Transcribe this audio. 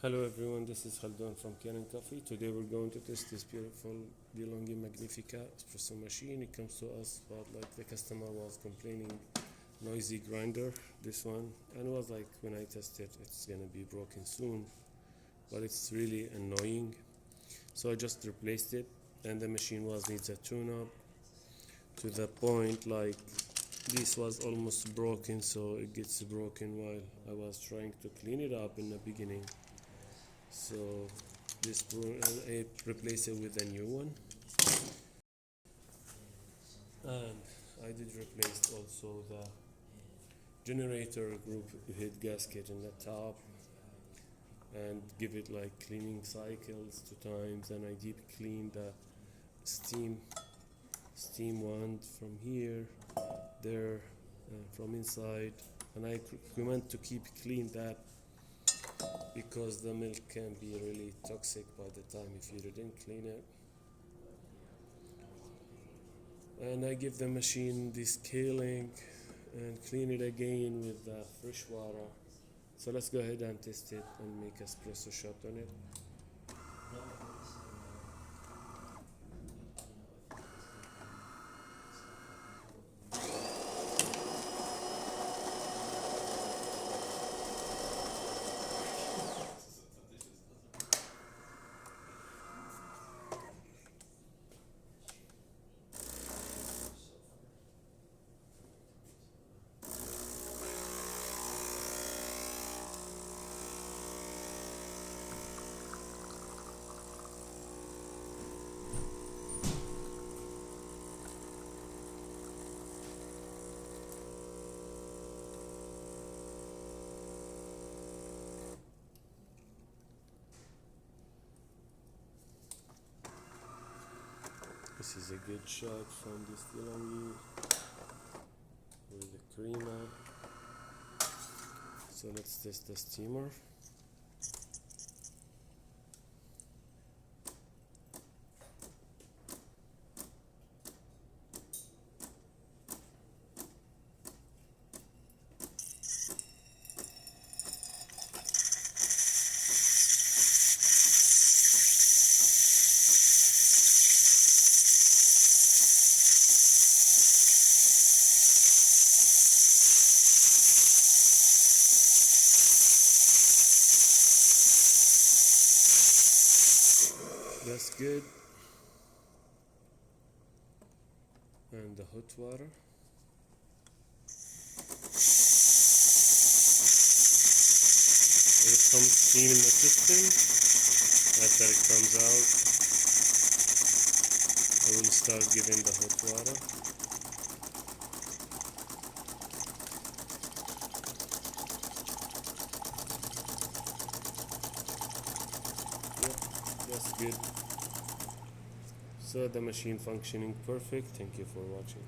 Hello everyone, this is Khaldun from Kanen Coffee. Today we're going to test this beautiful DeLonghi MAGNIFICA espresso machine. It comes to us, but like the customer was complaining, noisy grinder, this one, and was like, when I test it, it's gonna be broken soon, but it's really annoying. So I just replaced it, and the machine needs a tune-up to the point like this was almost broken, so it gets broken while I was trying to clean it up in the beginning. So I replace it with a new one, and I did replace also the generator group head gasket in the top and give it like cleaning cycles 2 times, and I deep clean the steam wand from here, there, from inside, and I recommend to keep clean that because the milk can be really toxic by the time if you didn't clean it. And I give the machine descaling and clean it again with fresh water. So let's go ahead and test it and make espresso shot on it. This is a good shot from this DeLonghi with the creamer. So let's test the steamer. That's good. And the hot water. There's some steam in the system. After it comes out, I will start giving the hot water. That's good. So the machine functioning perfect. Thank you for watching.